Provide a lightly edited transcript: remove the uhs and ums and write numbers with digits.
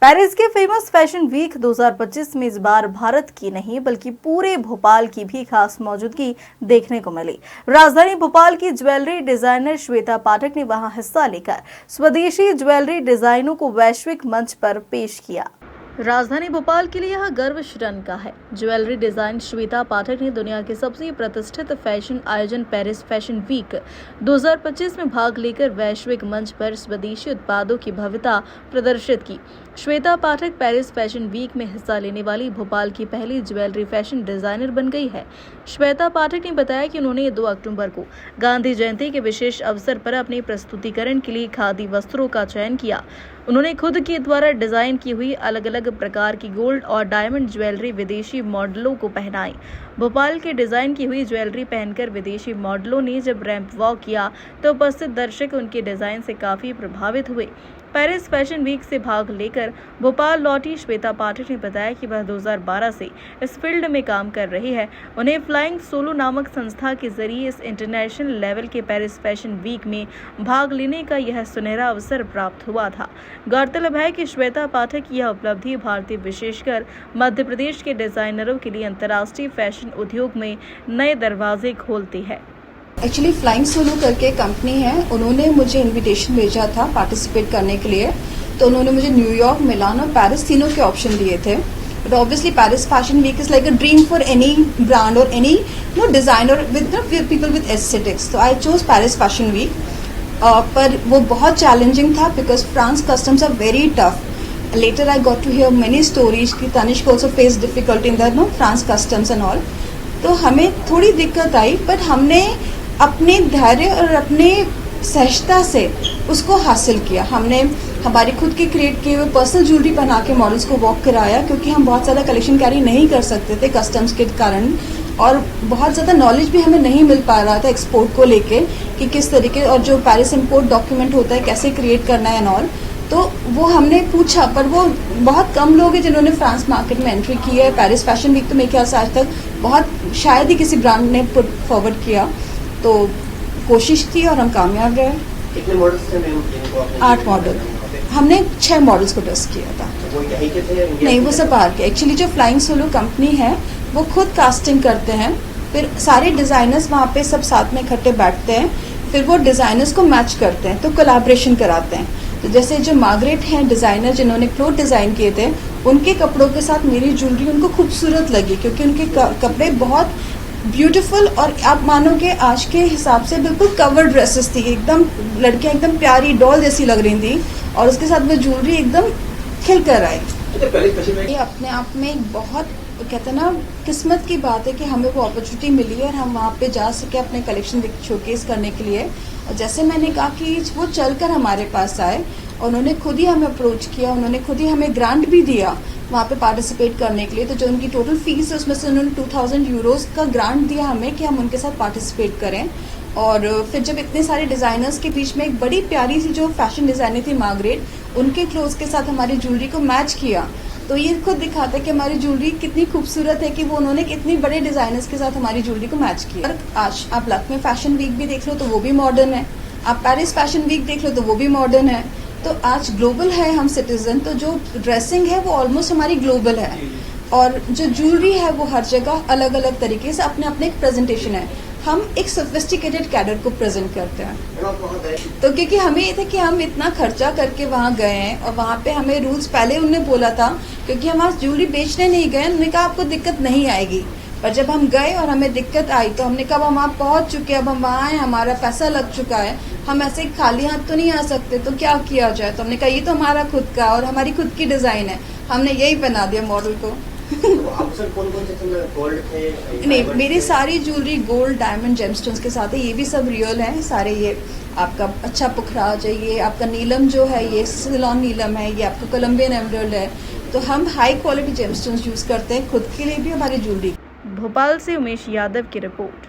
Paris के famous fashion week 2025 में इस बार भारत की नहीं बल्कि पूरे भोपाल की भी खास मौजूदगी देखने को मिली। राजधानी भोपाल की ज्वेलरी डिजाइनर श्वेता पाठक ने वहां हिस्सा लेकर स्वदेशी ज्वेलरी डिजाइनों को वैश्विक मंच पर पेश किया। राजधानी भोपाल के लिए यह गर्व क्षण का है। ज्वेलरी डिजाइन श्वेता पाठक ने दुनिया के सबसे प्रतिष्ठित फैशन आयोजन पेरिस फैशन वीक 2025 में भाग लेकर वैश्विक मंच पर स्वदेशी उत्पादों की भव्यता प्रदर्शित की। श्वेता पाठक पेरिस फैशन वीक में हिस्सा लेने वाली भोपाल की पहली ज्वेलरी फैशन डिजाइनर बन गई है। श्वेता पाठक ने बताया कि उन्होंने 2 अक्टूबर को गांधी जयंती के विशेष अवसर पर अपने प्रस्तुतिकरण के लिए खादी वस्त्रों का चयन किया। उन्होंने खुद के द्वारा डिजाइन की हुई अलग अलग प्रकार की गोल्ड और डायमंड ज्वेलरी विदेशी मॉडलों को पहनाई। भोपाल के डिजाइन की हुई ज्वेलरी पहनकर विदेशी मॉडलों ने जब रैंप वॉक किया तो उपस्थित दर्शक उनके डिजाइन से काफी प्रभावित हुए। पेरिस फैशन वीक से भाग लेकर भोपाल लौटी श्वेता पाठक ने बताया कि वह 2012 से इस फील्ड में काम कर रही है। उन्हें फ्लाइंग सोलो नामक संस्था के जरिए इस इंटरनेशनल लेवल के पेरिस फैशन वीक में भाग लेने का यह सुनहरा अवसर प्राप्त हुआ था। गौरतलब है कि श्वेता पाठक की यह उपलब्धि भारतीय विशेषकर मध्य प्रदेश के डिजाइनरों के लिए अंतर्राष्ट्रीय फैशन उद्योग में नए दरवाजे खोलती है। एक्चुअली फ्लाइंग सोलो करके कंपनी है, उन्होंने मुझे इनविटेशन भेजा था पार्टिसिपेट करने के लिए। तो उन्होंने मुझे न्यूयॉर्क, मिलान और पेरिस तीनों के ऑप्शन दिए थे। But obviously Paris fashion week is like a dream for any brand और any designer with people with aesthetics. तो I chose Paris fashion week. पर वो बहुत चैलेंजिंग था because France customs are very tough. Later I got to hear many stories कि Tanishq also face difficulty in the France customs and all. तो हमें थोड़ी दिक्कत आई, बट हमने अपने धैर्य और अपने सहजता से उसको हासिल किया। हमने हमारी खुद की क्रिएट किए हुए पर्सनल ज्वेलरी बना के मॉडल्स को वॉक कराया, क्योंकि हम बहुत ज़्यादा कलेक्शन कैरी नहीं कर सकते थे कस्टम्स के कारण, और बहुत ज़्यादा नॉलेज भी हमें नहीं मिल पा रहा था एक्सपोर्ट को लेके कि किस तरीके, और जो पेरिस इंपोर्ट डॉक्यूमेंट होता है कैसे क्रिएट करना है एंड ऑल। तो वो हमने पूछा, पर वो बहुत कम लोग हैं जिन्होंने फ्रांस मार्केट में एंट्री की है। पेरिस फैशन वीक तो मेरे ख्याल से आज तक बहुत शायद ही किसी ब्रांड ने पुट फॉरवर्ड किया। तो कोशिश थी और हम कामयाब रहे। कितने मॉडल्स थे मैम? 8 मॉडल। हमने 6 मॉडल्स को टेस्ट किया था। तो वो यहीं के थे? नहीं, वो सब बाहर के। एक्चुअली जो फ्लाइंग सोलो कंपनी है वो खुद कास्टिंग करते हैं, फिर सारे डिजाइनर्स वहाँ पे सब साथ में इकट्ठे बैठते हैं, फिर वो डिजाइनर्स को मैच करते हैं, तो कोलैबोरेशन कराते हैं। तो जैसे जो मार्गरेट हैं डिजाइनर जिन्होंने क्लोथ डिजाइन किए थे, उनके कपड़ों के साथ मेरी ज्वेलरी उनको खूबसूरत लगी, क्योंकि उनके कपड़े बहुत ब्यूटीफुल और आप मानोगे आज के हिसाब से बिल्कुल कवर्ड ड्रेसेस थी, एकदम लड़कियां एकदम प्यारी डॉल जैसी लग रही थी, और उसके साथ में ज्वेलरी एकदम खिल कर आई। ये अपने आप में एक बहुत कहते हैं ना किस्मत की बात है कि हमें वो अपॉर्चुनिटी मिली और हम वहाँ पे जा सके अपने कलेक्शन शोकेस करने के लिए। और जैसे मैंने कहा कि वो चलकर हमारे पास आए, उन्होंने खुद ही हमें अप्रोच किया, उन्होंने खुद ही हमें ग्रांट भी दिया वहाँ पे पार्टिसिपेट करने के लिए। तो जो उनकी टोटल फीस है उसमें से उन्होंने 2000 यूरोज का ग्रांट दिया हमें कि हम उनके साथ पार्टिसिपेट करें। और फिर जब इतने सारे डिजाइनर्स के बीच में एक बड़ी प्यारी सी जो फैशन डिजाइनर थी मार्गरेट, उनके क्लोथ्स के साथ हमारी ज्वेलरी को मैच किया, तो ये खुद दिखाता है कि हमारी ज्वेलरी कितनी खूबसूरत है कि वो उन्होंने कितनी बड़े डिजाइनर्स के साथ हमारी ज्वेलरी को मैच किया। और आज आप लखनऊ फैशन वीक भी देख लो तो वो भी मॉडर्न है, आप पेरिस फैशन वीक देख लो तो वो भी मॉडर्न है। तो आज ग्लोबल है हम सिटीजन, तो जो ड्रेसिंग है वो ऑलमोस्ट हमारी ग्लोबल है, और जो ज्वेलरी है वो हर जगह अलग अलग तरीके से अपने अपने एक प्रेजेंटेशन है। हम एक सोफिस्टिकेटेड कैडर को प्रेजेंट करते हैं। तो क्योंकि हमें ये था कि हम इतना खर्चा करके वहाँ गए हैं, और वहाँ पे हमें रूल्स पहले उन्होंने बोला था, क्योंकि हम आज ज्वेलरी बेचने नहीं गए, उन्होंने कहा आपको दिक्कत नहीं आएगी। पर जब हम गए और हमें दिक्कत आई तो हमने कहा हम वहाँ पहुँच चुके, अब हम वहाँ आए, हमारा पैसा लग चुका है, हम ऐसे खाली हाथ तो नहीं आ सकते, तो क्या किया जाए। तो हमने कहा ये तो हमारा खुद का और हमारी खुद की डिजाइन है, हमने यही बना दिया मॉडल को। कौन-कौन से गोल्ड थे? नहीं, मेरी सारी ज्वेलरी गोल्ड, डायमंड, जेमस्टोन्स के साथ है। ये भी सब रियल है सारे। ये आपका अच्छा पुखराज है, ये आपका नीलम जो है ये सिलोन नीलम है, ये आपका कोलंबियन एमराल्ड है। तो हम हाई क्वालिटी जेमस्टोन्स यूज करते हैं खुद के लिए भी, हमारी ज्वेलरी। भोपाल से उमेश यादव की रिपोर्ट।